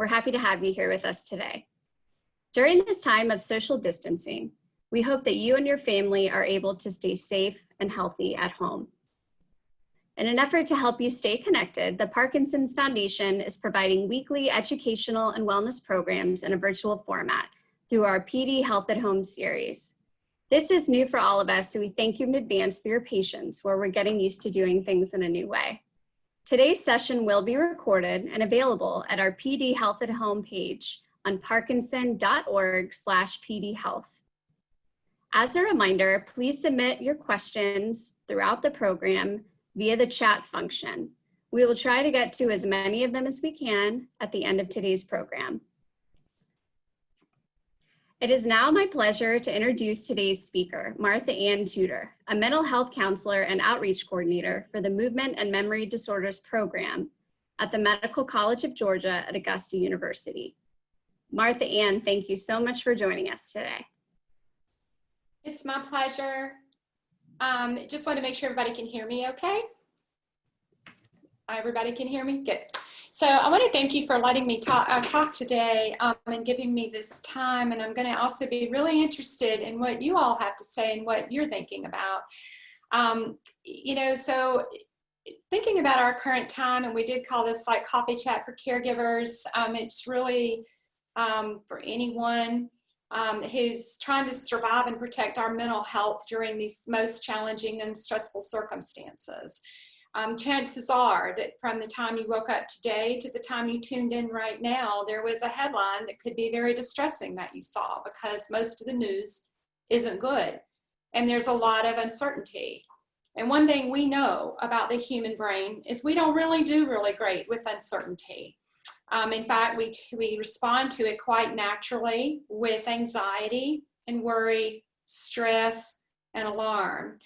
We're happy to have you here with us today. During this time of social distancing, we hope that you and your family are able to stay safe and healthy at home. In an effort to help you stay connected, the Parkinson's Foundation is providing weekly educational and wellness programs in a virtual format through our PD Health at Home series. This is new for all of us, so we thank you in advance for your patience where we're getting used to doing things in a new way. Today's session will be recorded and available at our PD Health at Home page on parkinson.org/pdhealth. As a reminder, please submit your questions throughout the program via the chat function. We will try to get to as many of them as we can at the end of today's program. It is now my pleasure to introduce today's speaker, Martha Ann Tudor, a mental health counselor and outreach coordinator for the Movement and Memory Disorders Program at the Medical College of Georgia at Augusta University. Martha Ann, thank you so much for joining us today. It's my pleasure. Just want to make sure everybody can hear me okay? Everybody can hear me? Good. So I want to thank you for letting me talk today and giving me this time. And I'm going to also be really interested in what you all have to say and what you're thinking about. So thinking about our current time, and we did call this like coffee chat for caregivers. It's really for anyone who's trying to survive and protect our mental health during these most challenging and stressful circumstances. Chances are that from the time you woke up today to the time you tuned in right now, there was a headline that could be very distressing that you saw, because most of the news isn't good and there's a lot of uncertainty. And one thing we know about the human brain is we don't really do really great with uncertainty. In fact, we respond to it quite naturally with anxiety and worry, stress, and alarm.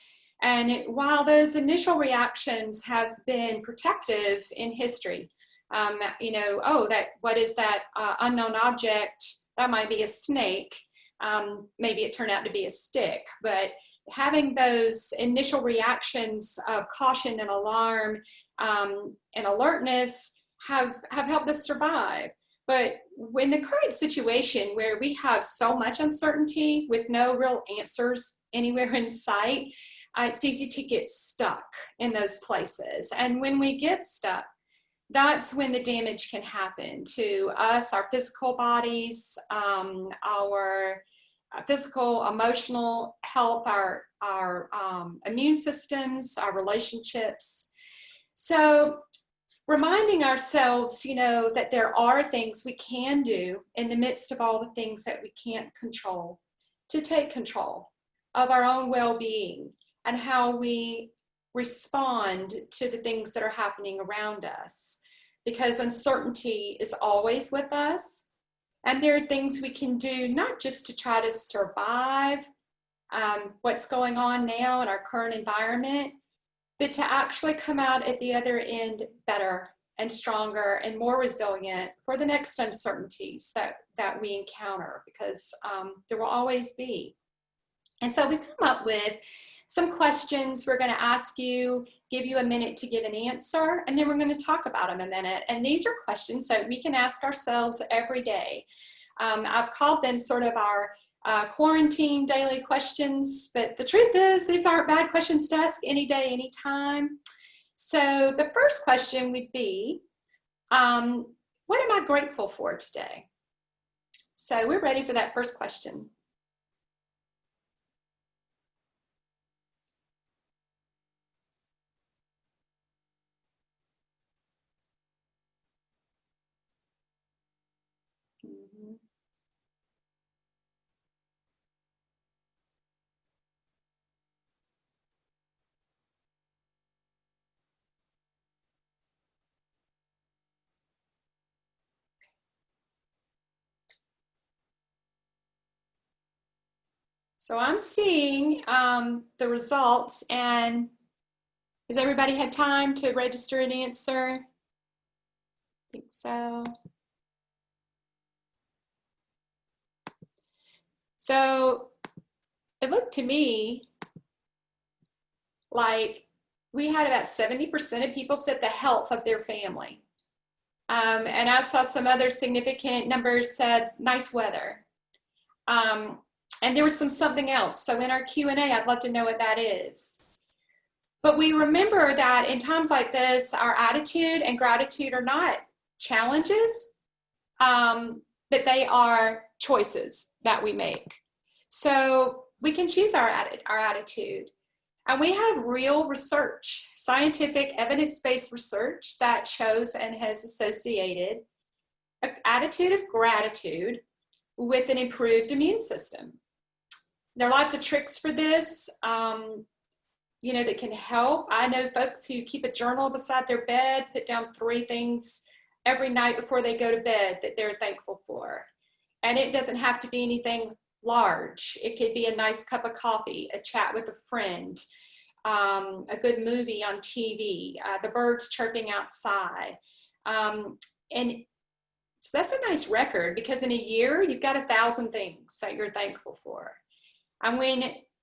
And while those initial reactions have been protective in history, what is that unknown object? That might be a snake. Maybe it turned out to be a stick. But having those initial reactions of caution and alarm and alertness have helped us survive. But in the current situation where we have so much uncertainty with no real answers anywhere in sight, it's easy to get stuck in those places. And when we get stuck, that's when the damage can happen to us, our physical bodies, our physical, emotional health, our immune systems, our relationships. So reminding ourselves, that there are things we can do in the midst of all the things that we can't control, to take control of our own well-being and how we respond to the things that are happening around us. Because uncertainty is always with us. And there are things we can do, not just to try to survive what's going on now in our current environment, but to actually come out at the other end better and stronger and more resilient for the next uncertainties that we encounter, because there will always be. And so we've come up with some questions we're going to ask you, give you a minute to give an answer, and then we're going to talk about them a minute. And these are questions that we can ask ourselves every day. I've called them sort of our quarantine daily questions, but the truth is these aren't bad questions to ask any day, anytime. So the first question would be, what am I grateful for today? So we're ready for that first question. So I'm seeing the results, and has everybody had time to register an answer? I think so. So it looked to me like we had about 70% of people said the health of their family. And I saw some other significant numbers said nice weather. And there was something else. So in our Q&A, I'd love to know what that is. But we remember that in times like this, our attitude and gratitude are not challenges, but they are choices that we make. So we can choose our attitude. And we have real research, scientific evidence-based research that shows and has associated an attitude of gratitude with an improved immune system. There are lots of tricks for this, that can help. I know folks who keep a journal beside their bed, put down 3 things every night before they go to bed that they're thankful for. And it doesn't have to be anything large. It could be a nice cup of coffee, a chat with a friend, a good movie on TV, the birds chirping outside. And so that's a nice record, because in a year, you've got 1,000 things that you're thankful for. And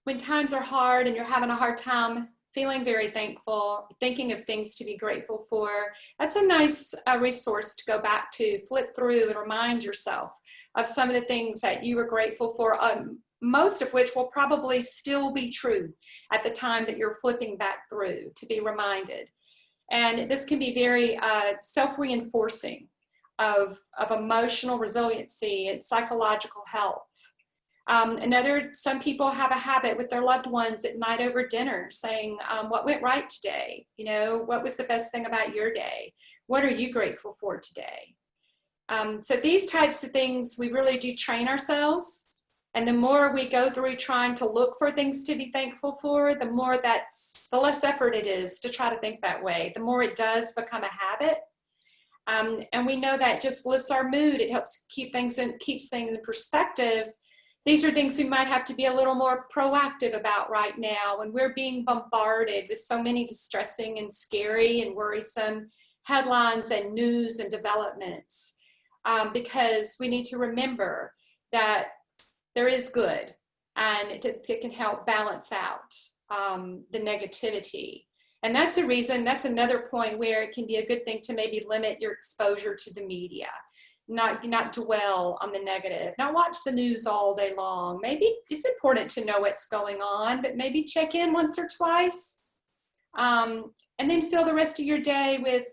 when times are hard and you're having a hard time feeling very thankful, thinking of things to be grateful for, that's a nice resource to go back to, flip through and remind yourself of some of the things that you were grateful for, most of which will probably still be true at the time that you're flipping back through, to be reminded. And this can be very self-reinforcing of emotional resiliency and psychological health. Some people have a habit with their loved ones at night over dinner saying, what went right today? What was the best thing about your day? What are you grateful for today? So these types of things, we really do train ourselves. And the more we go through trying to look for things to be thankful for, the less effort it is to try to think that way. The more it does become a habit. And we know that just lifts our mood. It helps keeps things in perspective. These are things we might have to be a little more proactive about right now when we're being bombarded with so many distressing and scary and worrisome headlines and news and developments, because we need to remember that there is good, and it can help balance out the negativity. And that's another point where it can be a good thing to maybe limit your exposure to the media. Not dwell on the negative, not watch the news all day long. Maybe it's important to know what's going on, but maybe check in once or twice. And then fill the rest of your day with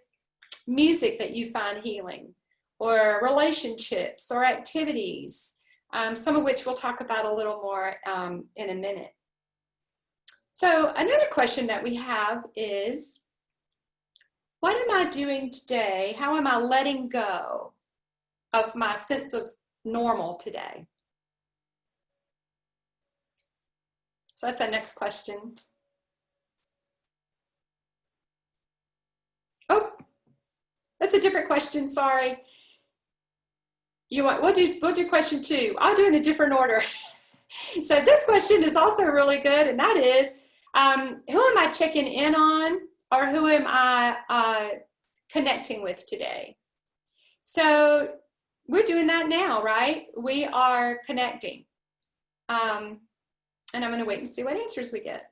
music that you find healing, or relationships or activities, some of which we'll talk about a little more in a minute. So another question that we have is, what am I doing today? How am I letting go of my sense of normal today? So that's our next question. Oh, that's a different question, sorry. We'll do question 2. I'll do it in a different order. So this question is also really good, and that is, who am I checking in on, or who am I connecting with today? So we're doing that now, right? We are connecting. And I'm going to wait and see what answers we get.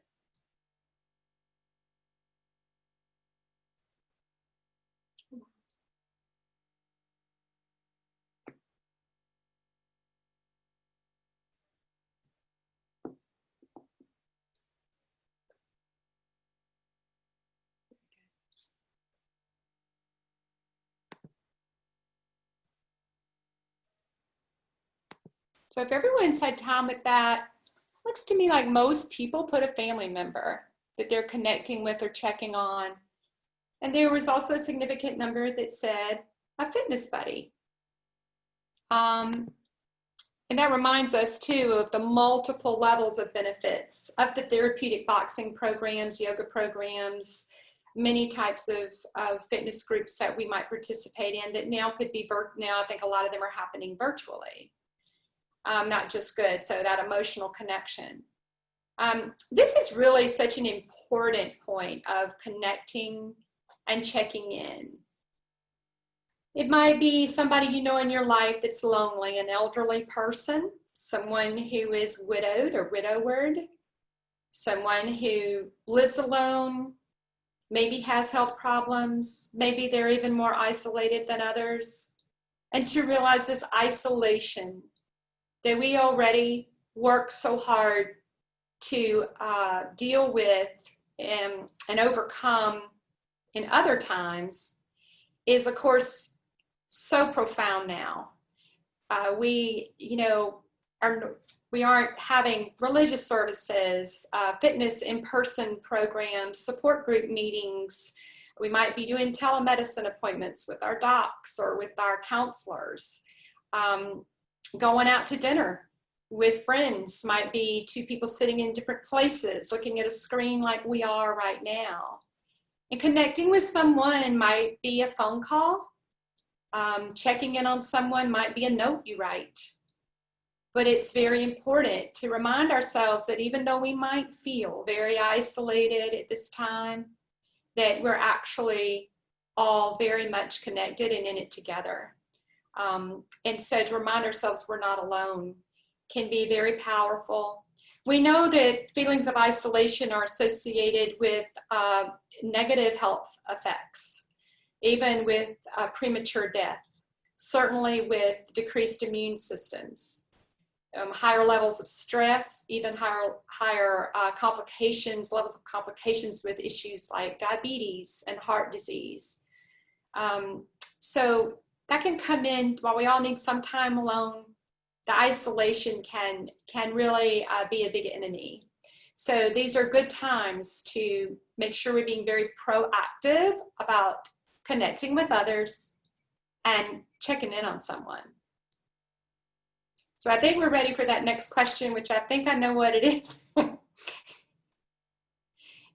So if everyone's had time with that, looks to me like most people put a family member that they're connecting with or checking on. And there was also a significant number that said a fitness buddy. And that reminds us too of the multiple levels of benefits of the therapeutic boxing programs, yoga programs, many types of fitness groups that we might participate in that now could be, now I think a lot of them are happening virtually. Not just good, so that emotional connection. This is really such an important point of connecting and checking in. It might be somebody you know in your life that's lonely, an elderly person, someone who is widowed or widowered, someone who lives alone, maybe has health problems, maybe they're even more isolated than others, and to realize this isolation that we already work so hard to deal with and overcome in other times is, of course, so profound now. We aren't having religious services, fitness in-person programs, support group meetings. We might be doing telemedicine appointments with our docs or with our counselors. Going out to dinner with friends might be two people sitting in different places, looking at a screen like we are right now. And connecting with someone might be a phone call. Checking in on someone might be a note you write. But it's very important to remind ourselves that even though we might feel very isolated at this time, that we're actually all very much connected and in it together. And so to remind ourselves we're not alone can be very powerful. We know that feelings of isolation are associated with negative health effects, even with premature death, certainly with decreased immune systems. Higher levels of stress, even higher complications, levels of complications with issues like diabetes and heart disease. So that can come in while we all need some time alone. The isolation can really be a big enemy. So these are good times to make sure we're being very proactive about connecting with others and checking in on someone. So I think we're ready for that next question, which I think I know what it is.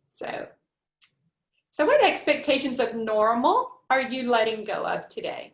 So what expectations of normal are you letting go of today?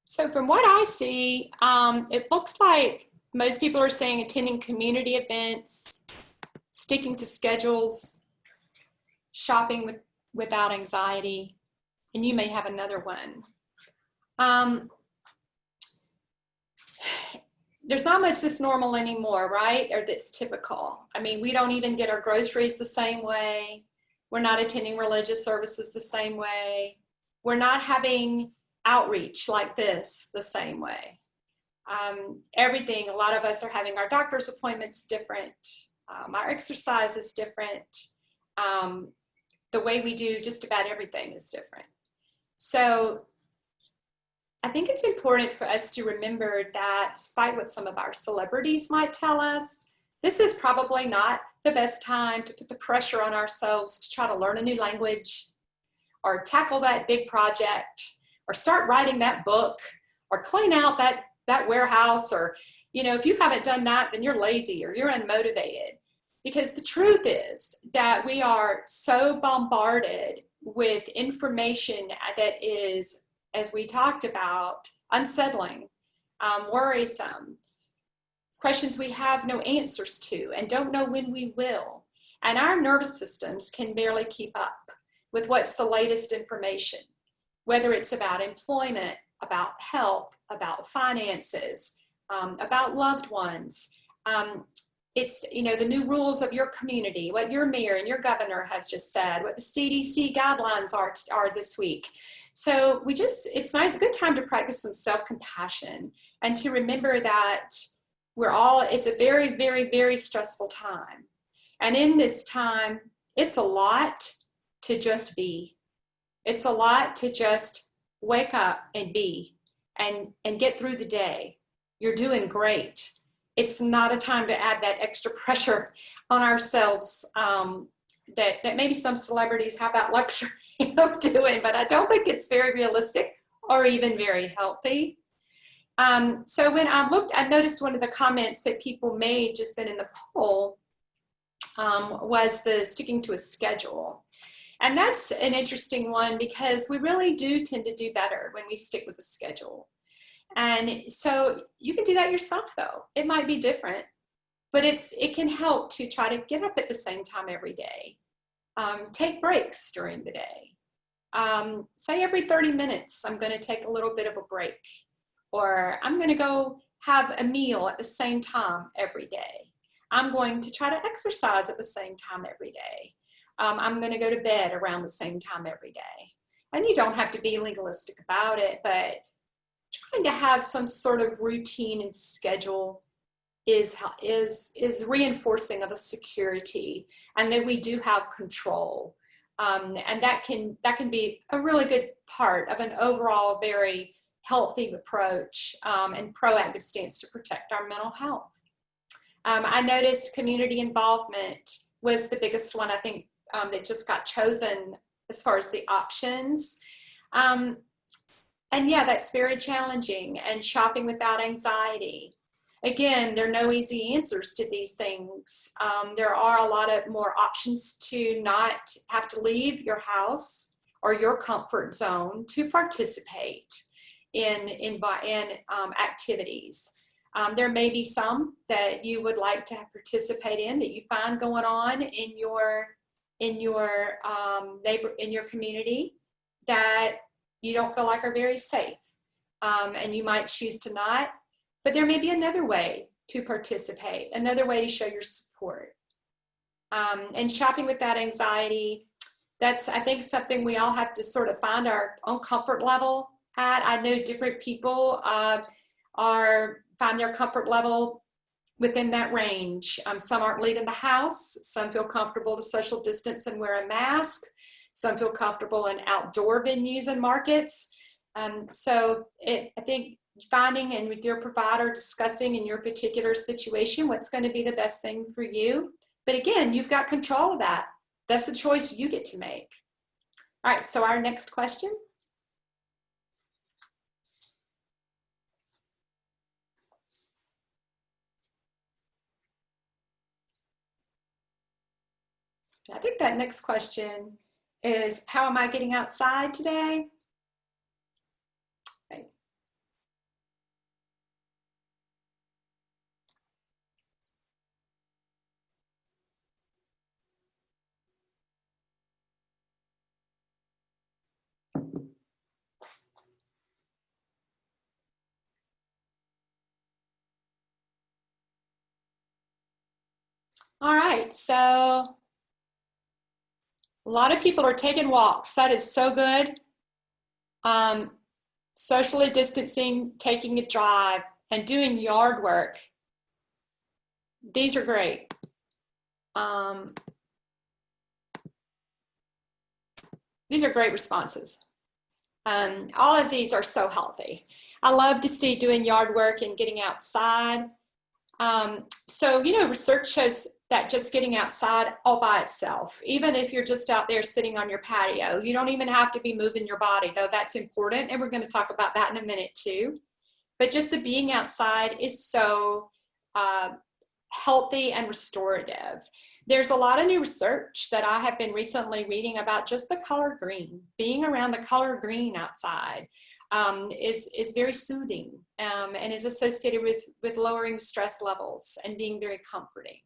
So from what I see, it looks like most people are saying attending community events, sticking to schedules, shopping without anxiety, and you may have another one. There's not much that's normal anymore, right? Or that's typical. I mean, we don't even get our groceries the same way. We're not attending religious services the same way. We're not having outreach like this the same way. Everything, a lot of us are having our doctor's appointments different. Our exercise is different. The way we do just about everything is different. So I think it's important for us to remember that despite what some of our celebrities might tell us, this is probably not the best time to put the pressure on ourselves to try to learn a new language or tackle that big project or start writing that book or clean out that warehouse, or, you know, if you haven't done that, then you're lazy or you're unmotivated. Because the truth is that we are so bombarded with information that is, as we talked about, unsettling, worrisome, questions we have no answers to and don't know when we will. And our nervous systems can barely keep up with what's the latest information, whether it's about employment, about health, about finances, about loved ones. It's, you know, the new rules of your community, what your mayor and your governor has just said, what the CDC guidelines are this week. So it's nice, a good time to practice some self-compassion and to remember that it's a very, very, very stressful time. And in this time, it's a lot to just be. It's a lot to just wake up and be and get through the day. You're doing great. It's not a time to add that extra pressure on ourselves that maybe some celebrities have that luxury of doing, but I don't think it's very realistic or even very healthy. So when I looked, I noticed one of the comments that people made just then in the poll was the sticking to a schedule. And that's an interesting one because we really do tend to do better when we stick with the schedule. And so you can do that yourself though. It might be different, but it can help to try to get up at the same time every day. Take breaks during the day. Say every 30 minutes, I'm going to take a little bit of a break, or I'm going to go have a meal at the same time every day. I'm going to try to exercise at the same time every day. I'm going to go to bed around the same time every day. And you don't have to be legalistic about it, but trying to have some sort of routine and schedule is reinforcing of a security, and that we do have control. And that can be a really good part of an overall very healthy approach and proactive stance to protect our mental health. I noticed community involvement was the biggest one, I think, that just got chosen as far as the options. And yeah, that's very challenging. And shopping without anxiety. Again, there are no easy answers to these things. There are a lot of more options to not have to leave your house or your comfort zone to participate in activities. There may be some that you would like to participate in that you find going on in your community that you don't feel like are very safe, and you might choose to not. But there may be another way to participate, another way to show your support. And shopping without anxiety, that's, I think, something we all have to sort of find our own comfort level at. I know different people find their comfort level within that range. Some aren't leaving the house. Some feel comfortable to social distance and wear a mask. Some feel comfortable in outdoor venues and markets. So I think finding and with your provider discussing in your particular situation what's going to be the best thing for you. But again, you've got control of that. That's the choice you get to make. All right, so our next question. I think that next question is, how am I getting outside today? Okay. All right, so a lot of people are taking walks. That is so good. Socially distancing, taking a drive, and doing yard work. These are great. These are great responses. All of these are so healthy. I love to see doing yard work and getting outside. So, you know, research shows that just getting outside all by itself, even if you're just out there sitting on your patio, you don't even have to be moving your body, though that's important. And we're going to talk about that in a minute too. But just the being outside is so healthy and restorative. There's a lot of new research that I have been recently reading about just the color green. Being around the color green outside is very soothing and is associated with lowering stress levels and being very comforting.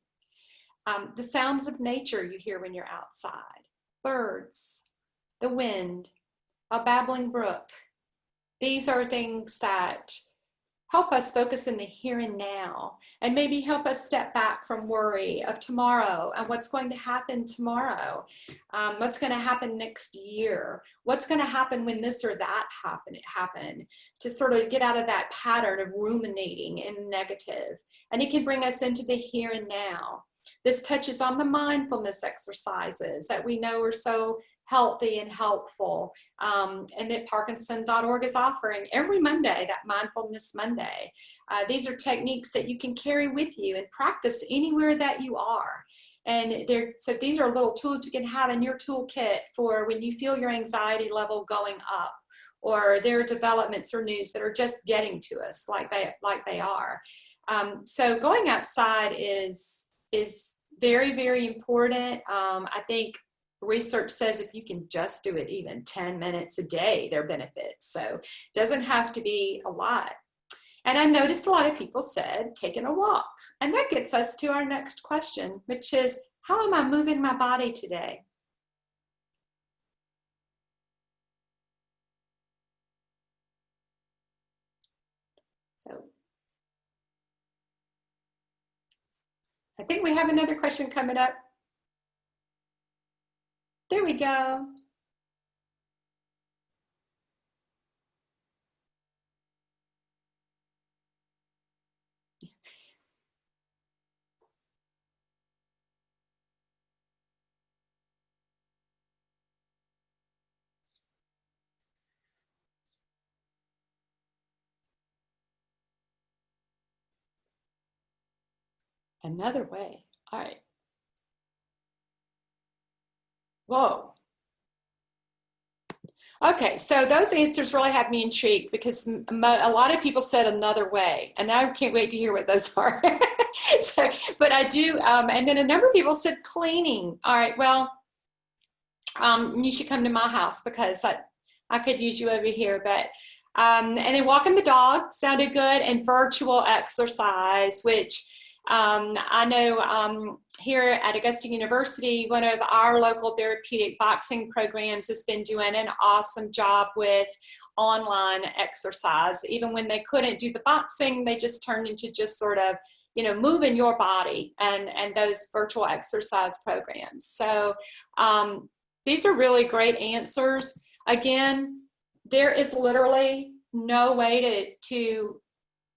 The sounds of nature you hear when you're outside, birds, the wind, a babbling brook. These are things that help us focus in the here and now, and maybe help us step back from worry of tomorrow and what's going to happen tomorrow, what's going to happen next year, what's going to happen when this or that happen, to sort of get out of that pattern of ruminating in negative. And it can bring us into the here and now. This touches on the mindfulness exercises that we know are so healthy and helpful, and that Parkinson.org is offering every Monday, that Mindfulness Monday. These are techniques that you can carry with you and practice anywhere that you are. And so these are little tools you can have in your toolkit for when you feel your anxiety level going up, or there are developments or news that are just getting to us like they are. So going outside is very, very important. I think research says if you can just do it even 10 minutes a day, there are benefits. So it doesn't have to be a lot. And I noticed a lot of people said taking a walk. And that gets us to our next question, which is, how am I moving my body today? So I think we have another question coming up. There we go. Another way. All right. Whoa. Okay, so those answers really have me intrigued because a lot of people said another way, and I can't wait to hear what those are. So, but I do, and then a number of people said cleaning. All right, well, you should come to my house because I could use you over here. But and then walking the dog sounded good, and virtual exercise, which I know here at Augusta University, one of our local therapeutic boxing programs has been doing an awesome job with online exercise. Even when they couldn't do the boxing, they just turned into just sort of, you know, moving your body and those virtual exercise programs. So these are really great answers. Again, there is literally no way to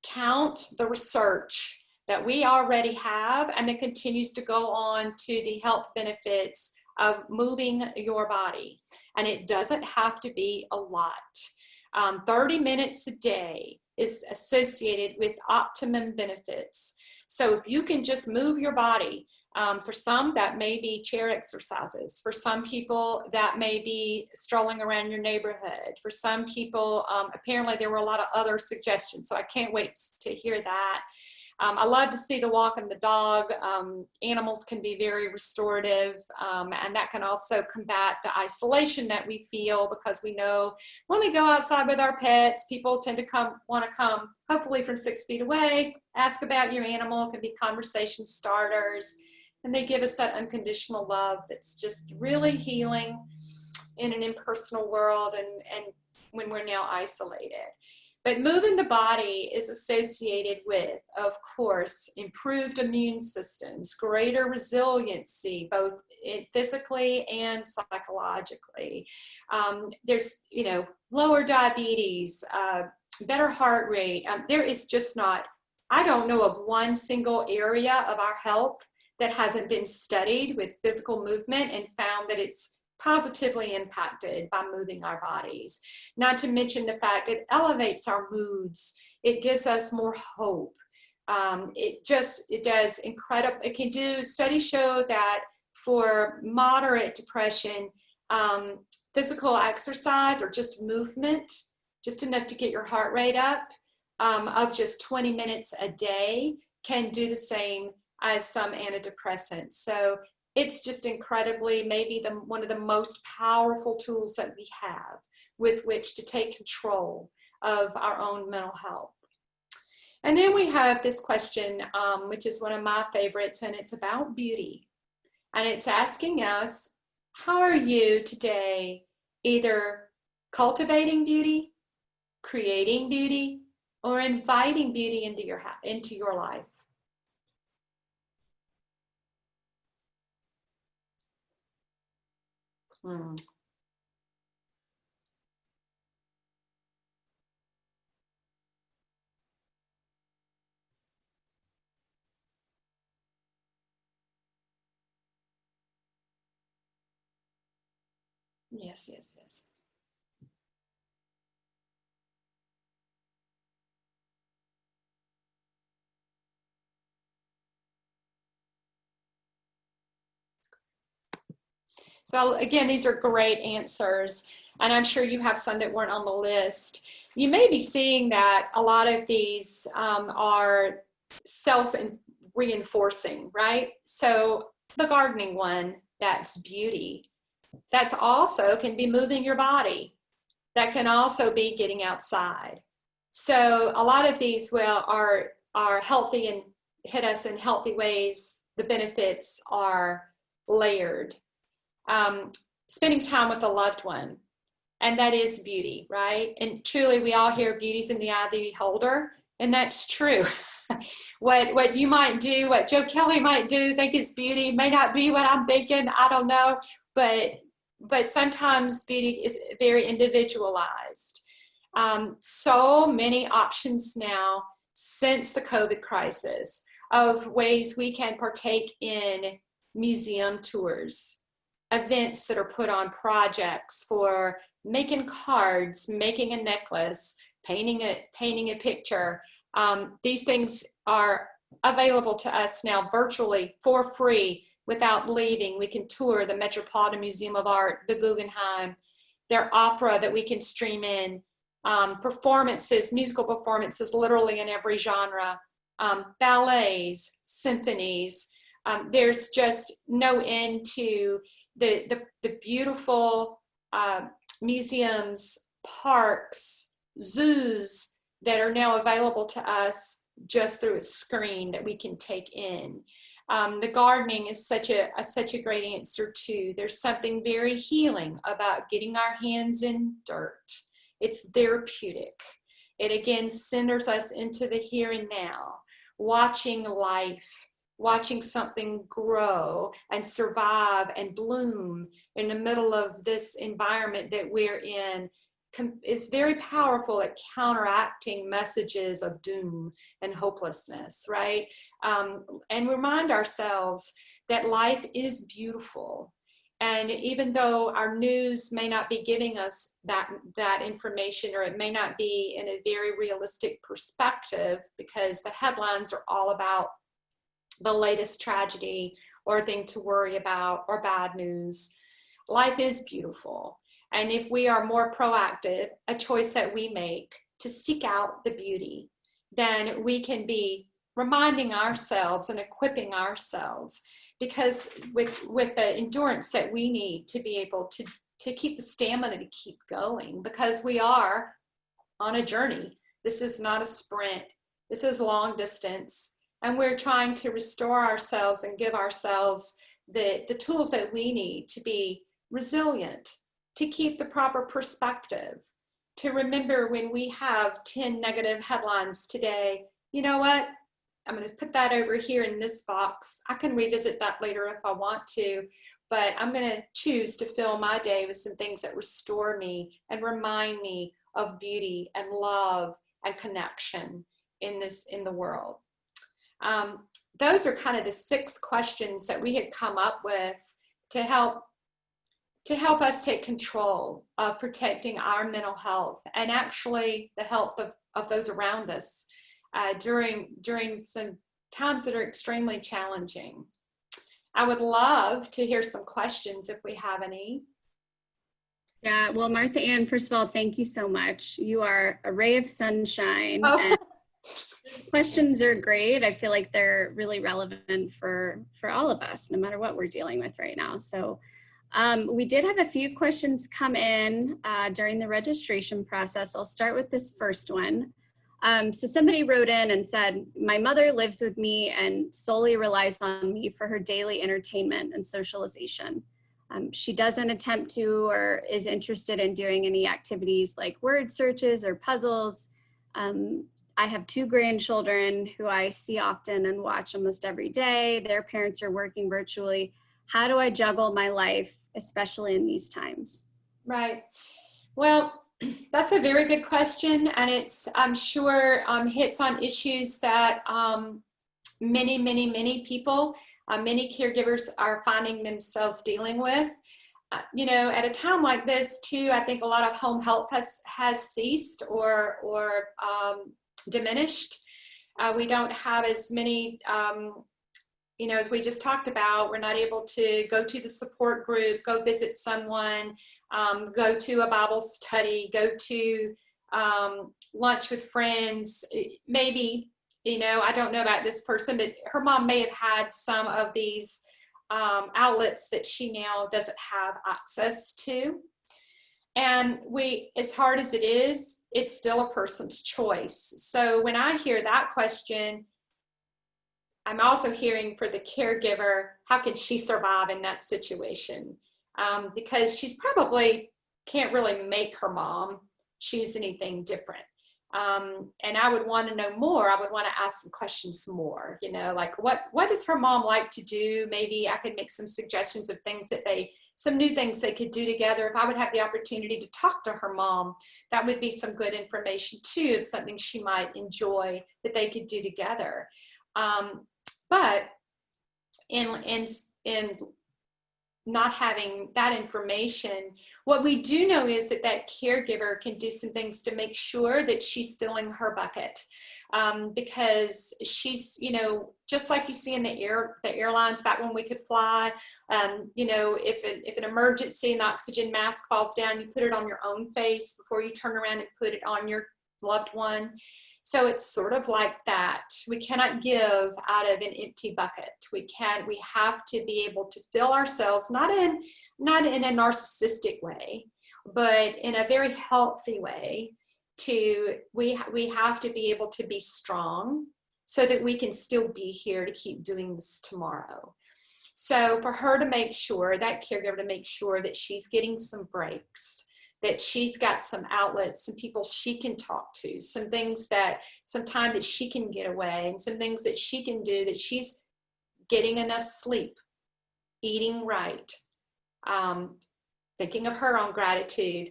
count the research that we already have and that continues to go on to the health benefits of moving your body. And it doesn't have to be a lot. 30 minutes a day is associated with optimum benefits. So if you can just move your body, for some that may be chair exercises. For some people that may be strolling around your neighborhood. For some people, apparently there were a lot of other suggestions, so I can't wait to hear that. I love to see the walk and the dog. Animals can be very restorative, and that can also combat the isolation that we feel, because we know when we go outside with our pets, people tend to want to come hopefully from 6 feet away, ask about your animal. It can be conversation starters, and they give us that unconditional love that's just really healing in an impersonal world and when we're now isolated. But moving the body is associated with, of course, improved immune systems, greater resiliency, both physically and psychologically. There's, you know, lower diabetes, better heart rate. There is just not, I don't know of one single area of our health that hasn't been studied with physical movement and found that it's positively impacted by moving our bodies. Not to mention the fact it elevates our moods. It gives us more hope. It does incredible. It can do, studies show that for moderate depression, physical exercise or just movement, just enough to get your heart rate up, of just 20 minutes a day can do the same as some antidepressants. So it's just incredibly, maybe one of the most powerful tools that we have with which to take control of our own mental health. And then we have this question, which is one of my favorites, and it's about beauty. And it's asking us, how are you today either cultivating beauty, creating beauty, or inviting beauty into your life? Yes, yes, yes. So again, these are great answers. and I'm sure you have some that weren't on the list. You may be seeing that a lot of these are self-reinforcing, right? So the gardening one, that's beauty. That's also can be moving your body. That can also be getting outside. So a lot of these are healthy and hit us in healthy ways. The benefits are layered. Spending time with a loved one, and that is beauty, right? And truly, we all hear beauty's in the eye of the beholder, and that's true. What you might do, what Joe Kelly might do, think is beauty, may not be what I'm thinking. I don't know, but sometimes beauty is very individualized. So many options now since the COVID crisis of ways we can partake in museum tours, events that are put on, projects for making cards, making a necklace, painting a picture. These things are available to us now virtually for free without leaving. We can tour the Metropolitan Museum of Art, the Guggenheim, their opera that we can stream in, performances, musical performances, literally in every genre, ballets, symphonies. There's just no end to the beautiful museums, parks, zoos that are now available to us just through a screen that we can take in. The gardening is such a great answer too. There's something very healing about getting our hands in dirt. It's therapeutic. It again centers us into the here and now, watching life, watching something grow and survive and bloom in the middle of this environment that we're in is very powerful at counteracting messages of doom and hopelessness, right? And remind ourselves that life is beautiful. And even though our news may not be giving us that information, or it may not be in a very realistic perspective, because the headlines are all about the latest tragedy or thing to worry about or bad news, life is beautiful. And if we are more proactive, a choice that we make to seek out the beauty, then we can be reminding ourselves and equipping ourselves, because with the endurance that we need to be able to keep the stamina to keep going, because we are on a journey. This is not a sprint. This is long distance. And we're trying to restore ourselves and give ourselves the tools that we need to be resilient, to keep the proper perspective, to remember when we have 10 negative headlines today, you know what? I'm going to put that over here in this box. I can revisit that later if I want to, but I'm going to choose to fill my day with some things that restore me and remind me of beauty and love and connection in the world. Those are kind of the 6 questions that we had come up with to help us take control of protecting our mental health and actually the health of those around us during some times that are extremely challenging. I would love to hear some questions if we have any. Yeah, well, Martha Ann, first of all, thank you so much. You are a ray of sunshine. Oh. And these questions are great. I feel like they're really relevant for all of us, no matter what we're dealing with right now. So we did have a few questions come in during the registration process. I'll start with this first one. So somebody wrote in and said, my mother lives with me and solely relies on me for her daily entertainment and socialization. She doesn't attempt to or is interested in doing any activities like word searches or puzzles. I have 2 grandchildren who I see often and watch almost every day. Their parents are working virtually. How do I juggle my life, especially in these times? Right. Well, that's a very good question, and it's, I'm sure, hits on issues that many people, many caregivers are finding themselves dealing with. You know, at a time like this, too, I think a lot of home health has ceased or diminished. We don't have as many, you know, as we just talked about. We're not able to go to the support group, go visit someone. go to a Bible study, go to lunch with friends. Maybe, I don't know about this person, but her mom may have had some of these outlets that she now doesn't have access to. And as hard as it is, it's still a person's choice. So when I hear that question, I'm also hearing for the caregiver, how can she survive in that situation? Because she's probably can't really make her mom choose anything different. And I would want to know more. I would want to ask some questions more, like what does her mom like to do? Maybe I could make some suggestions of things some new things they could do together. If I would have the opportunity to talk to her mom, that would be some good information too, of something she might enjoy that they could do together. But in not having that information, what we do know is that caregiver can do some things to make sure that she's filling her bucket. Because she's, just like you see in the airlines back when we could fly, if an emergency and the oxygen mask falls down, you put it on your own face before you turn around and put it on your loved one. So it's sort of like that. We cannot give out of an empty bucket. We have to be able to fill ourselves, not in a narcissistic way, but in a very healthy way. We have to be able to be strong so that we can still be here to keep doing this tomorrow. So for her to make sure, that caregiver to make sure that she's getting some breaks, that she's got some outlets, some people she can talk to, some time that she can get away, and some things that she can do, that she's getting enough sleep, eating right, thinking of her own gratitude,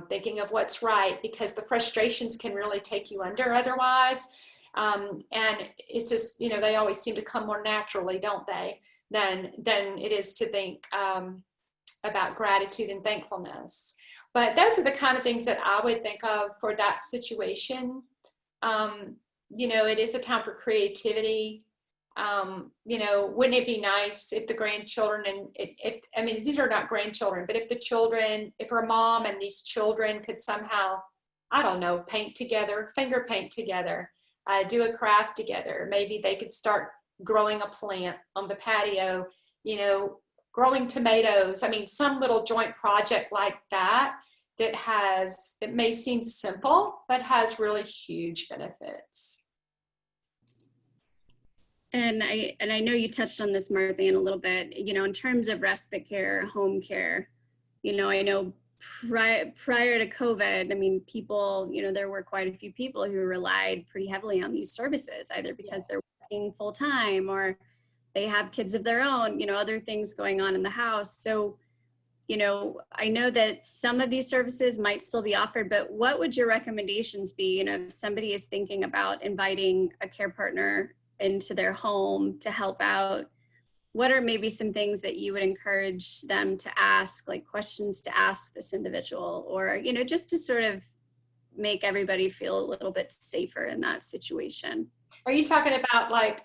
thinking of what's right, because the frustrations can really take you under otherwise. And it's just, they always seem to come more naturally, don't they, than it is to think about gratitude and thankfulness. But those are the kind of things that I would think of for that situation. It is a time for creativity. Wouldn't it be nice if the grandchildren these are not grandchildren, but if her mom and these children could somehow, I don't know, paint together, finger paint together, do a craft together. Maybe they could start growing a plant on the patio, growing tomatoes. Some little joint project like that may seem simple, but has really huge benefits. And I know you touched on this, Martha, in a little bit, in terms of respite care, home care, I know prior to COVID, people, there were quite a few people who relied pretty heavily on these services, either because they're working full time or they have kids of their own, other things going on in the house. So, I know that some of these services might still be offered, but what would your recommendations be, if somebody is thinking about inviting a care partner into their home to help out? What are maybe some things that you would encourage them to ask, like questions to ask this individual, or, just to sort of make everybody feel a little bit safer in that situation? Are you talking about like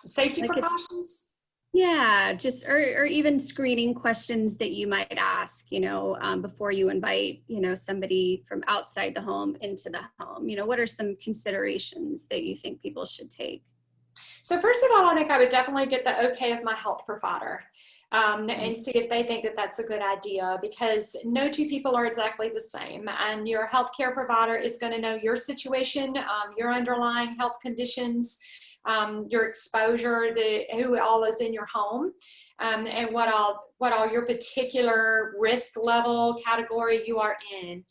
safety precautions? Yeah, just, or even screening questions that you might ask, before you invite, somebody from outside the home into the home. What are some considerations that you think people should take? So first of all, I think I would definitely get the okay of my health provider, and see if they think that that's a good idea, because no two people are exactly the same, and your healthcare provider is going to know your situation, your underlying health conditions, your exposure, who all is in your home, and what all your particular risk level category you are in.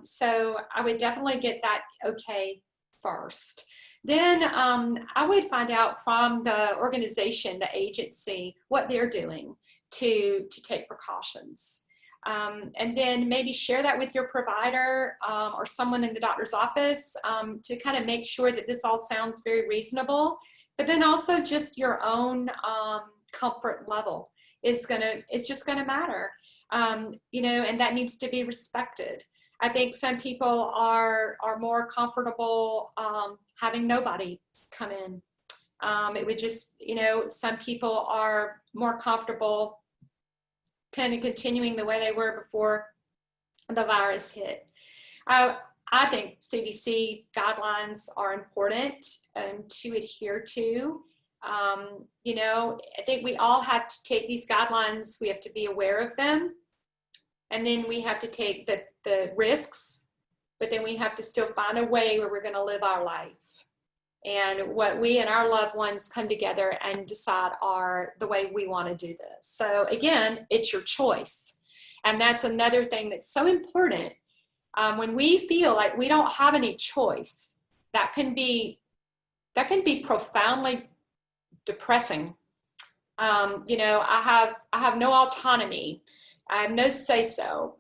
So I would definitely get that okay first. Then I would find out from the organization, the agency, what they're doing to take precautions. And then maybe share that with your provider or someone in the doctor's office to kind of make sure that this all sounds very reasonable. But then also just your own comfort level is just gonna matter, and that needs to be respected. I think some people are more comfortable having nobody come in. It would just, some people are more comfortable kind of continuing the way they were before the virus hit. I think CDC guidelines are important to adhere to. You know, I think we all have to take these guidelines, we have to be aware of them, and then we have to take the risks, but then we have to still find a way where we're going to live our life. And what we and our loved ones come together and decide are the way we want to do this. So again, it's your choice. And that's another thing that's so important. When we feel like we don't have any choice, that can be profoundly depressing. You know, I have no autonomy. I have no say-so.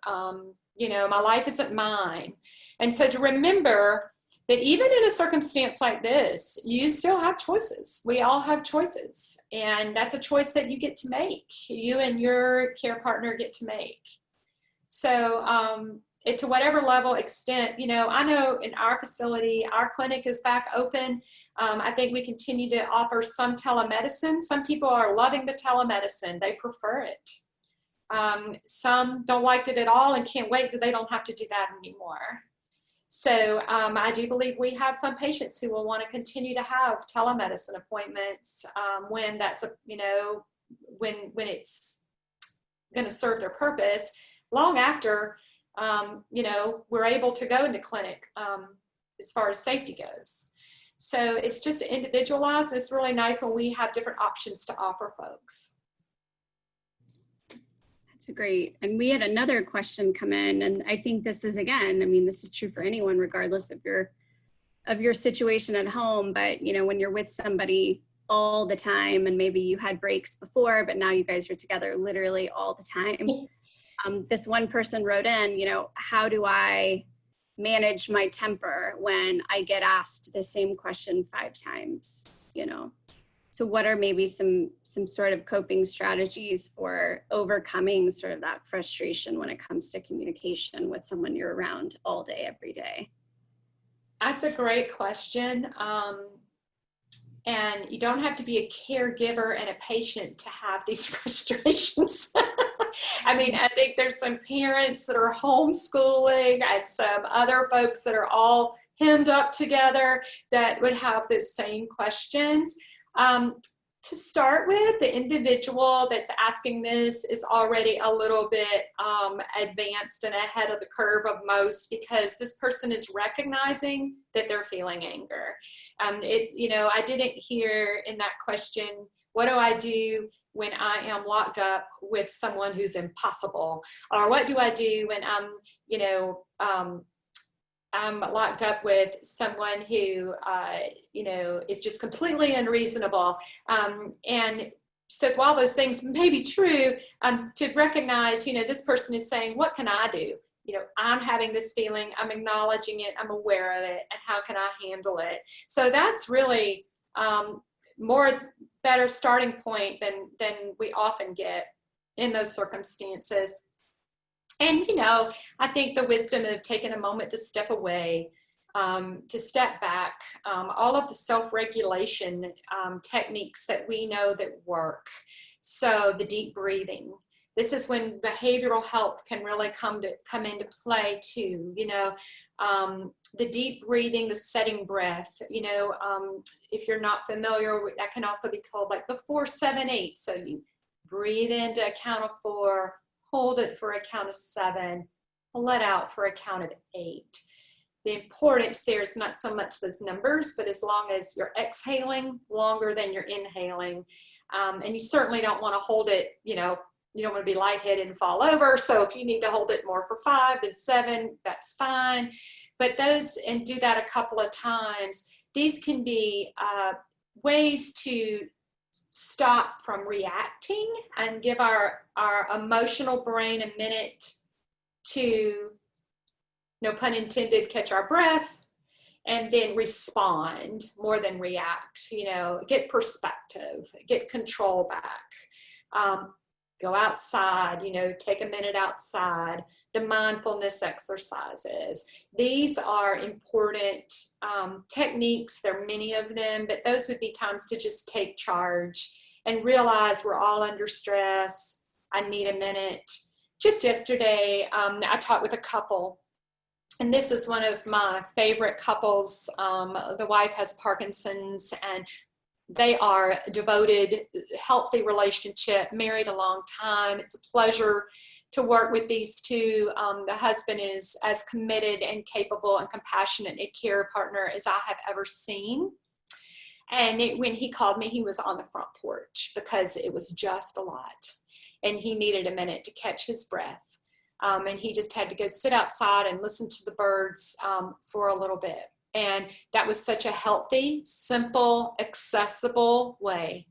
You know, my life isn't mine. And so to remember that even in a circumstance like this, you still have choices. We all have choices. And that's a choice that you get to make. You and your care partner get to make. So to whatever level, extent, you know, I know in our facility, our clinic is back open. I think we continue to offer some telemedicine. Some people are loving the telemedicine. They prefer it. Some don't like it at all and can't wait that they don't have to do that anymore. So I do believe we have some patients who will want to continue to have telemedicine appointments when that's, you know, when it's going to serve their purpose long after, you know, we're able to go into clinic as far as safety goes. So it's just individualized. It's really nice when we have different options to offer folks. That's great. And we had another question come in, and I think this is, again, I mean, this is true for anyone, regardless of your situation at home. But, you know, when you're with somebody all the time, and maybe you had breaks before, but now you guys are together literally all the time. This one person wrote in, you know, how do I manage my temper when I get asked the same question 5 times, you know? So what are maybe some sort of coping strategies for overcoming sort of that frustration when it comes to communication with someone you're around all day, every day? That's a great question. And you don't have to be a caregiver and a patient to have these frustrations. I mean, I think there's some parents that are homeschooling and some other folks that are all hemmed up together that would have the same questions. To start with, the individual that's asking this is already a little bit advanced and ahead of the curve of most, because this person is recognizing that they're feeling anger. You know, I didn't hear in that question, what do I do when I am locked up with someone who's impossible? Or what do I do when I'm, you know, I'm locked up with someone who, you know, is just completely unreasonable. And so while those things may be true, to recognize, you know, this person is saying, what can I do? You know, I'm having this feeling, I'm acknowledging it, I'm aware of it, and how can I handle it? So that's really better starting point than we often get in those circumstances. And, you know, I think the wisdom of taking a moment to step away, to step back, all of the self-regulation techniques that we know that work. So the deep breathing. This is when behavioral health can really come into play too. You know, the deep breathing, the setting breath. You know, if you're not familiar, that can also be called like the 4-7-8. So you breathe in to a count of 4. Hold it for a count of 7, let out for a count of 8. The importance there is not so much those numbers, but as long as you're exhaling longer than you're inhaling. And you certainly don't want to hold it, you know, you don't want to be lightheaded and fall over. So if you need to hold it more for 5 than 7, that's fine. But those, and do that a couple of times, these can be ways to stop from reacting and give our emotional brain a minute to, no pun intended, catch our breath and then respond more than react. You know, get perspective, get control back. Go outside, you know, take a minute outside. The mindfulness exercises. These are important techniques. There are many of them, but those would be times to just take charge and realize we're all under stress. I need a minute. Just yesterday, I talked with a couple, and this is one of my favorite couples. The wife has Parkinson's, and they are a devoted, healthy relationship, married a long time. It's a pleasure to work with these two. The husband is as committed and capable and compassionate a care partner as I have ever seen. And when he called me, he was on the front porch because it was just a lot. And he needed a minute to catch his breath. And he just had to go sit outside and listen to the birds for a little bit. And that was such a healthy, simple, accessible way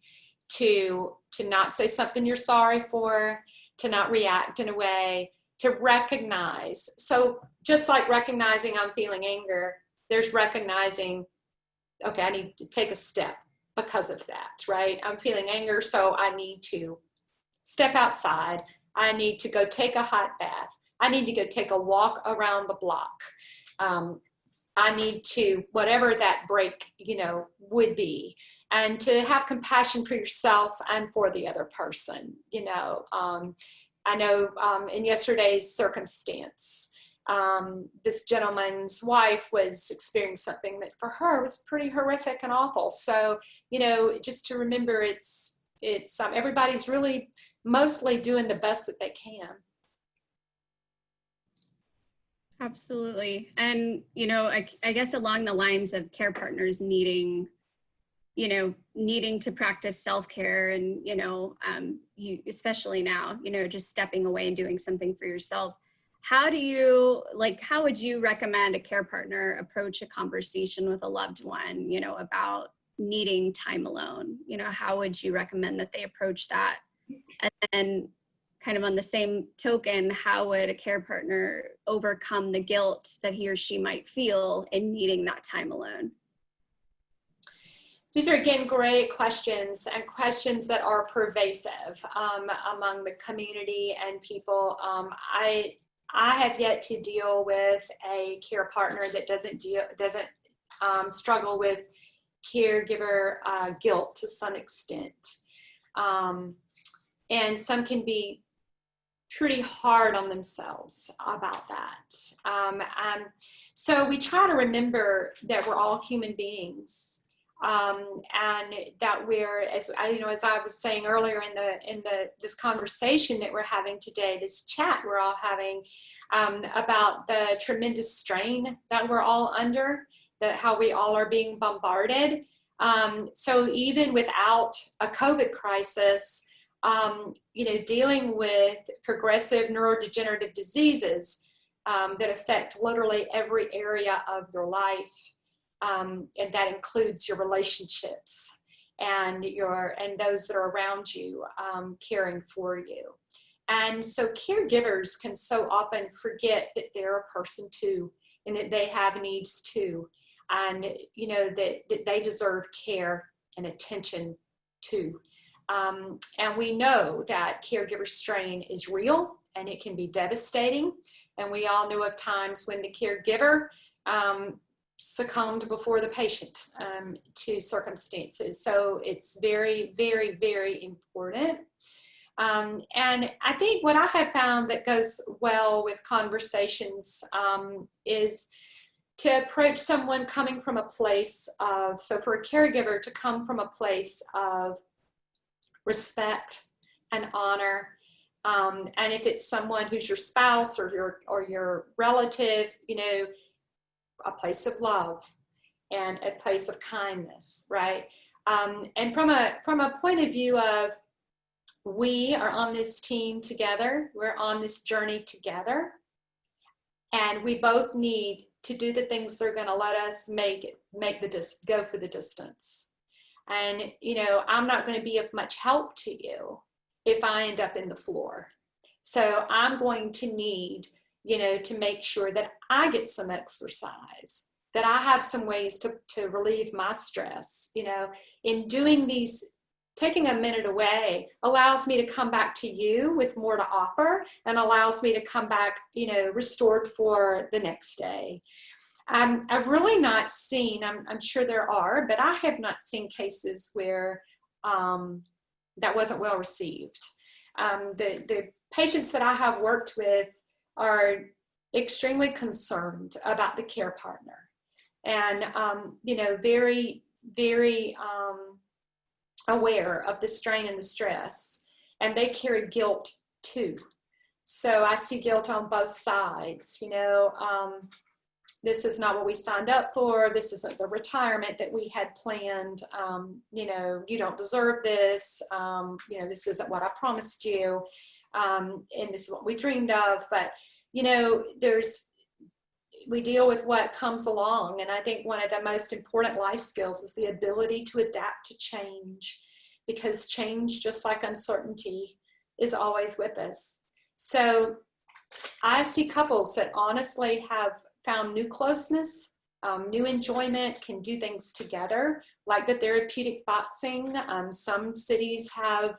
to not say something you're sorry for, to not react in a way, to recognize. So just like recognizing I'm feeling anger, there's recognizing, okay, I need to take a step because of that, right? I'm feeling anger, so I need to step outside. I need to go take a hot bath. I need to go take a walk around the block. I need to, whatever that break, would be, and to have compassion for yourself and for the other person. I know in yesterday's circumstance, this gentleman's wife was experiencing something that for her was pretty horrific and awful. So, just to remember it's everybody's really mostly doing the best that they can. Absolutely. And, I guess along the lines of care partners needing to practice self-care and, you, especially now, just stepping away and doing something for yourself. How would you recommend a care partner approach a conversation with a loved one, about needing time alone? How would you recommend that they approach that? And then kind of on the same token, how would a care partner overcome the guilt that he or she might feel in needing that time alone? These are, again, great questions, and questions that are pervasive among the community and people. I have yet to deal with a care partner that doesn't struggle with caregiver guilt to some extent. And some can be pretty hard on themselves about that. So we try to remember that we're all human beings, and that we're, as I was saying earlier in this conversation that we're having today, this chat we're all having about the tremendous strain that we're all under, how we all are being bombarded. So even without a COVID crisis, dealing with progressive neurodegenerative diseases that affect literally every area of your life, and that includes your relationships and those that are around you, caring for you. And so caregivers can so often forget that they're a person too, and that they have needs too, and that they deserve care and attention too. And we know that caregiver strain is real and it can be devastating. And we all know of times when the caregiver succumbed before the patient to circumstances. So it's very, very, very important. And I think what I have found that goes well with conversations is to approach someone coming from a place of, so for a caregiver to come from a place of respect and honor, and if it's someone who's your spouse or your relative, a place of love and a place of kindness, right? And from a point of view of, we are on this team together, we're on this journey together, and we both need to do the things that are going to let us go for the distance. And, I'm not going to be of much help to you if I end up in the floor. So I'm going to need, to make sure that I get some exercise, that I have some ways to relieve my stress. In doing these, taking a minute away allows me to come back to you with more to offer, and allows me to come back, restored for the next day. I've really not seen, I'm sure there are, but I have not seen cases where that wasn't well received. The patients that I have worked with are extremely concerned about the care partner, and very, very aware of the strain and the stress, and they carry guilt too. So I see guilt on both sides. This is not what we signed up for. This isn't the retirement that we had planned. You don't deserve this. This isn't what I promised you. And this is what we dreamed of. But, we deal with what comes along. And I think one of the most important life skills is the ability to adapt to change, because change, just like uncertainty, is always with us. So I see couples that honestly have found new closeness, new enjoyment, can do things together, like the therapeutic boxing. Some cities have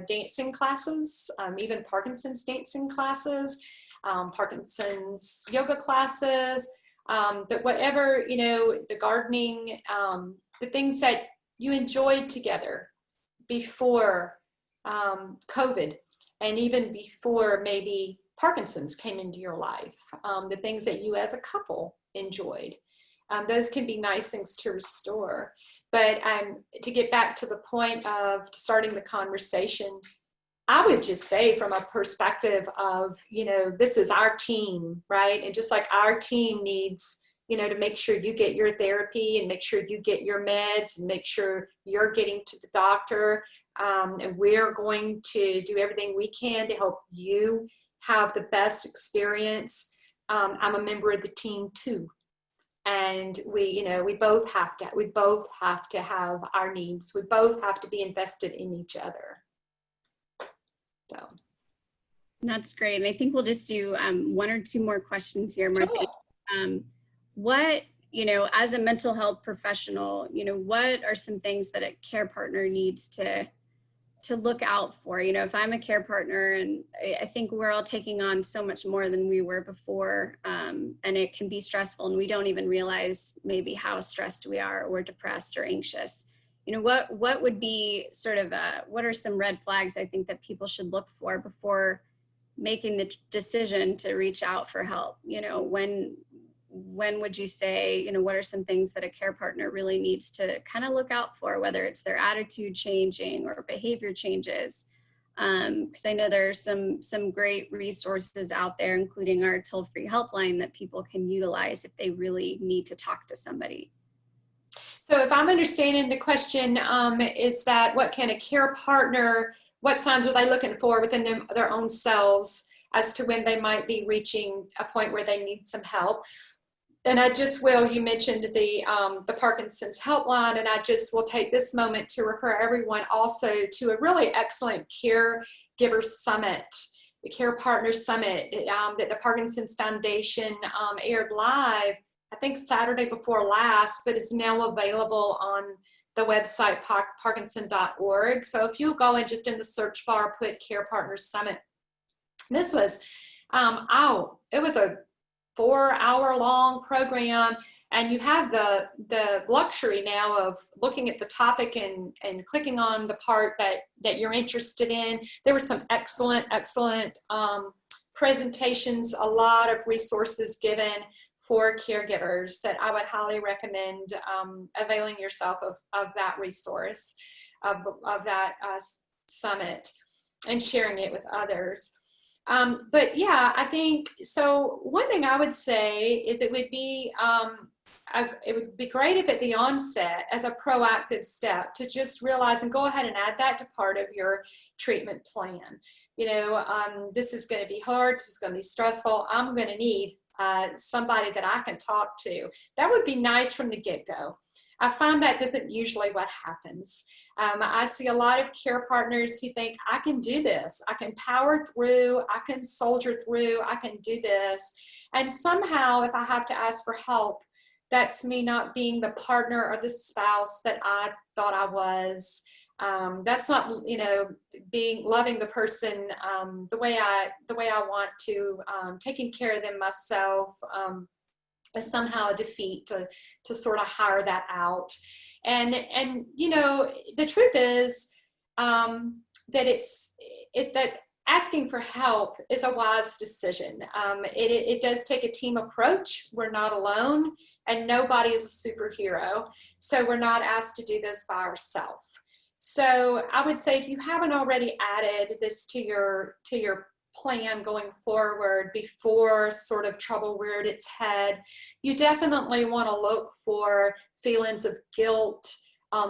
dancing classes, even Parkinson's dancing classes, Parkinson's yoga classes, but whatever, the gardening, the things that you enjoyed together before COVID, and even before maybe Parkinson's came into your life, the things that you as a couple enjoyed. Those can be nice things to restore. But to get back to the point of starting the conversation, I would just say, from a perspective of, this is our team, right? And just like our team needs, to make sure you get your therapy and make sure you get your meds and make sure you're getting to the doctor. And we're going to do everything we can to help you have the best experience. I'm a member of the team too. And we both have to have our needs. We both have to be invested in each other. So that's great. And I think we'll just do one or two more questions here, Martha. Sure. What, as a mental health professional, what are some things that a care partner needs to look out for? If I'm a care partner, and I think we're all taking on so much more than we were before, and it can be stressful, and we don't even realize maybe how stressed we are, or depressed or anxious. What would be sort of what are some red flags I think that people should look for before making the decision to reach out for help? When would you say, what are some things that a care partner really needs to kind of look out for, whether it's their attitude changing or behavior changes? Because I know there's some great resources out there, including our toll-free helpline, that people can utilize if they really need to talk to somebody. So if I'm understanding the question, is that what can a care partner, what signs are they looking for within their own selves as to when they might be reaching a point where they need some help? And you mentioned the Parkinson's helpline, and I just will take this moment to refer everyone also to a really excellent Caregiver Summit, the Care Partner Summit that the Parkinson's Foundation aired live, I think Saturday before last, but is now available on the website parkinson.org. So if you go and just in the search bar put Care Partner Summit, this was, it was a 4-hour-long program, and you have the luxury now of looking at the topic and clicking on the part that you're interested in. There were some excellent presentations, a lot of resources given for caregivers that I would highly recommend availing yourself of that resource, of that summit, and sharing it with others. But yeah, I think, so one thing I would say is it would be great if at the onset, as a proactive step, to just realize and go ahead and add that to part of your treatment plan. This is going to be hard, this is going to be stressful, I'm going to need somebody that I can talk to. That would be nice from the get-go. I find that isn't usually what happens. I see a lot of care partners who think, I can do this, I can power through, I can soldier through, I can do this. And somehow, if I have to ask for help, that's me not being the partner or the spouse that I thought I was. That's not, loving the person the way I want to, taking care of them myself, is somehow a defeat to sort of hire that out. And the truth is, that asking for help is a wise decision. It does take a team approach. We're not alone, and nobody is a superhero. So we're not asked to do this by ourselves. So I would say if you haven't already added this to your plan going forward before sort of trouble reared its head, you definitely want to look for feelings of guilt,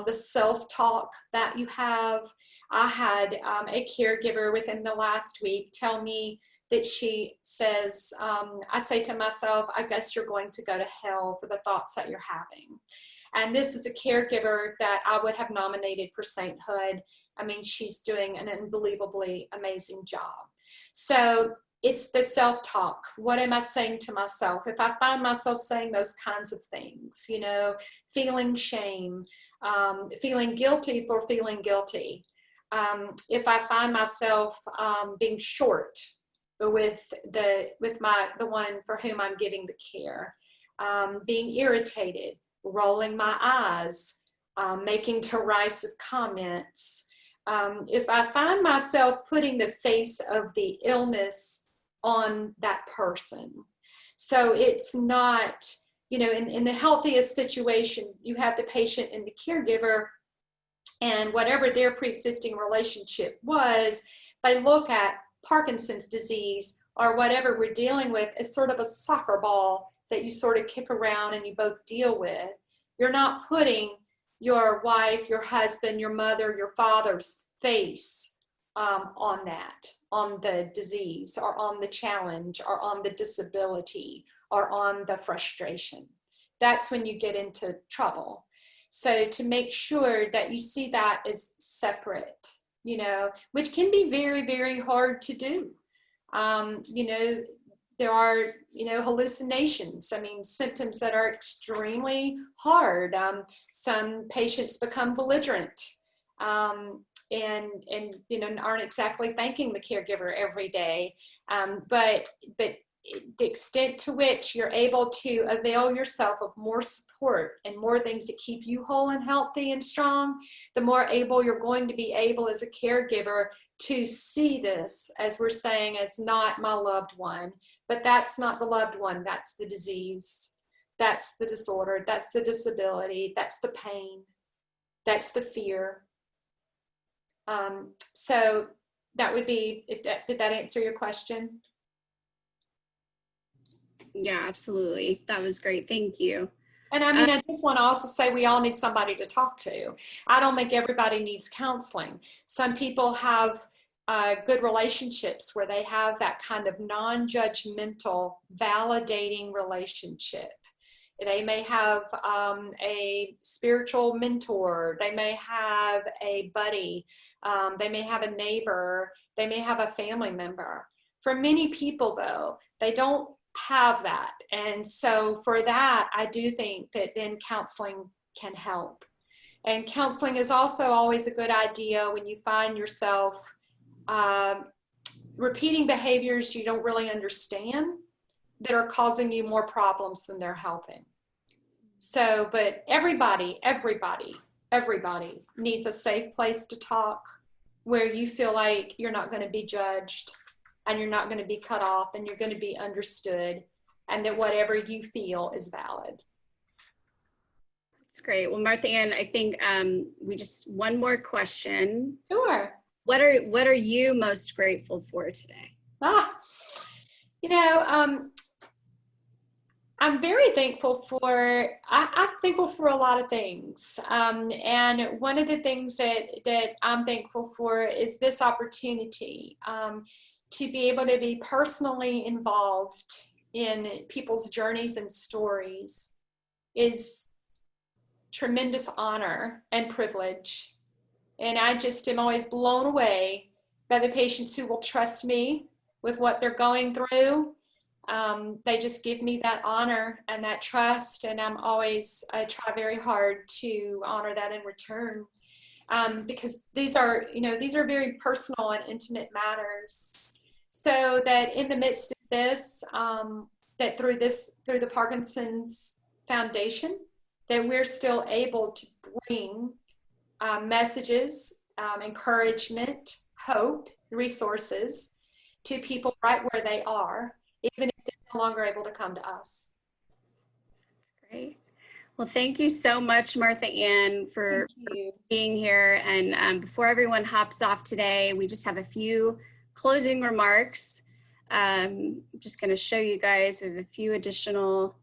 the self-talk that you have. I had a caregiver within the last week tell me that she says, I say to myself, I guess you're going to go to hell for the thoughts that you're having. And this is a caregiver that I would have nominated for sainthood. I mean, she's doing an unbelievably amazing job. So it's the self-talk. What am I saying to myself? If I find myself saying those kinds of things, you know, feeling shame, feeling guilty for feeling guilty. If I find myself being short with the one for whom I'm giving the care, being irritated, rolling my eyes, making derisive comments. If I find myself putting the face of the illness on that person. So it's not, you know, in the healthiest situation, you have the patient and the caregiver, and whatever their pre-existing relationship was, they look at Parkinson's disease or whatever we're dealing with as sort of a soccer ball that you sort of kick around and you both deal with. You're not putting your wife, your husband, your mother, your father's face on that, on the disease or on the challenge or on the disability or on the frustration. That's when you get into trouble. So to make sure that you see that as separate, you know, which can be very, very hard to do. You know, there are, you know, hallucinations. I mean, symptoms that are extremely hard. Some patients become belligerent and you know, aren't exactly thanking the caregiver every day. But the extent to which you're able to avail yourself of more support and more things that keep you whole and healthy and strong, the more able you're going to be able as a caregiver to see this, as we're saying, as not my loved one, but that's not the loved one, that's the disease, that's the disorder, that's the disability, that's the pain, that's the fear. So that would be, did that answer your question? Yeah, absolutely. That was great. Thank you. And I mean, I just want to also say we all need somebody to talk to. I don't think everybody needs counseling. Some people have good relationships where they have that kind of non-judgmental, validating relationship. They may have a spiritual mentor. They may have a buddy. They may have a neighbor. They may have a family member. For many people, though, they don't have that. And so for that, I do think that then counseling can help. And counseling is also always a good idea when you find yourself repeating behaviors you don't really understand that are causing you more problems than they're helping. So, but everybody needs a safe place to talk where you feel like you're not going to be judged and you're not going to be cut off and you're going to be understood, and that whatever you feel is valid. That's great. Well, Martha Ann, I think we just, one more question. Sure. What are you most grateful for today? You know, I'm very thankful for, I'm thankful for a lot of things. And one of the things that I'm thankful for is this opportunity to be able to be personally involved in people's journeys and stories is tremendous honor and privilege. And I just am always blown away by the patients who will trust me with what they're going through. They just give me that honor and that trust, and I try very hard to honor that in return, because these are very personal and intimate matters. So that in the midst of this, that through the Parkinson's Foundation, that we're still able to bring messages encouragement, hope, resources to people right where they are, even if they're no longer able to come to us. Great. Well, thank you so much, Martha Ann, for being here. And before everyone hops off today, we just have a few closing remarks. I'm just going to show you guys with a few additional.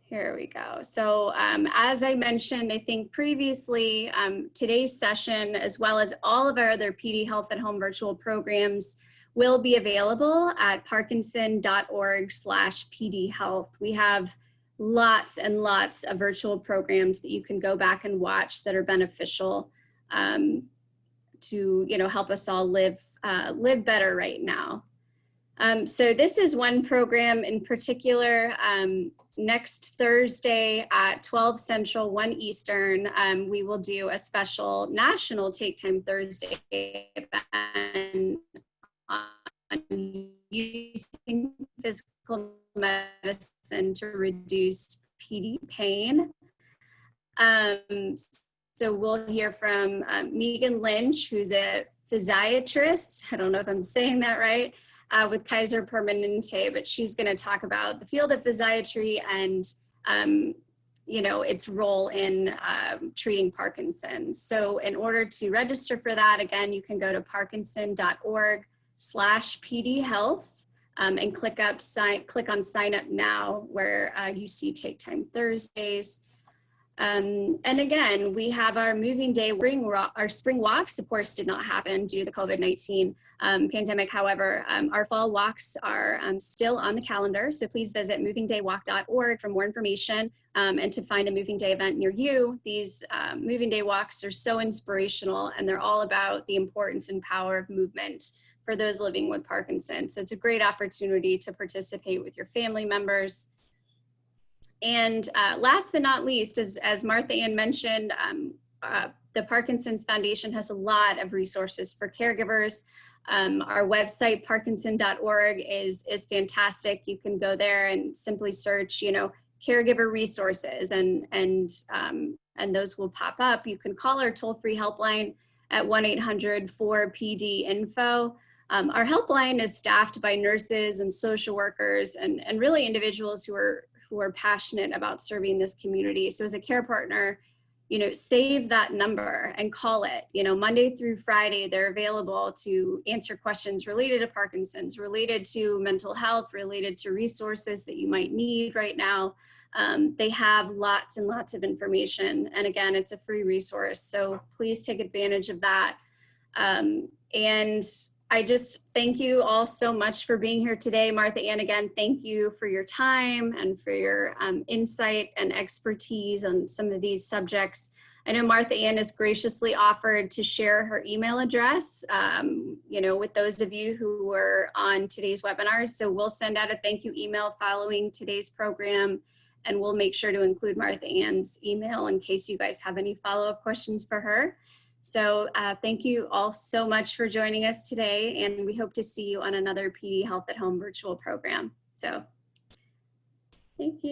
Here we go. So as I mentioned, I think previously, today's session, as well as all of our other PD Health at Home virtual programs, will be available at parkinson.org/PD Health. We have lots and lots of virtual programs that you can go back and watch that are beneficial to help us all live better right now. So this is one program in particular. Next Thursday at 12 Central, 1 Eastern, we will do a special National Take Time Thursday event on using physical medicine to reduce PD pain. So we'll hear from Megan Lynch, who's a physiatrist. I don't know if I'm saying that right, with Kaiser Permanente, but she's going to talk about the field of physiatry and its role in treating Parkinson's. So in order to register for that, again, you can go to parkinson.org/PD Health and click on sign up now, where you see Take Time Thursdays. And again, we have our moving day, our spring walks, of course, did not happen due to the COVID-19 pandemic. However, our fall walks are still on the calendar. So please visit movingdaywalk.org for more information and to find a moving day event near you. These moving day walks are so inspirational, and they're all about the importance and power of movement for those living with Parkinson's. So it's a great opportunity to participate with your family members. And last but not least, as Martha Ann mentioned, the Parkinson's Foundation has a lot of resources for caregivers. Our website, parkinson.org, is fantastic. You can go there and simply search, caregiver resources, and those will pop up. You can call our toll-free helpline at 1-800-4PD-INFO. Our helpline is staffed by nurses and social workers and really individuals who are passionate about serving this community. So as a care partner, save that number and call it. Monday through Friday, they're available to answer questions related to Parkinson's, related to mental health, related to resources that you might need right now. They have lots and lots of information. And again, it's a free resource. So please take advantage of that. And I just thank you all so much for being here today. Martha Ann, again, thank you for your time and for your insight and expertise on some of these subjects. I know Martha Ann has graciously offered to share her email address, with those of you who were on today's webinars. So we'll send out a thank you email following today's program, and we'll make sure to include Martha Ann's email in case you guys have any follow-up questions for her. So thank you all so much for joining us today, and we hope to see you on another PD Health at Home virtual program. So thank you.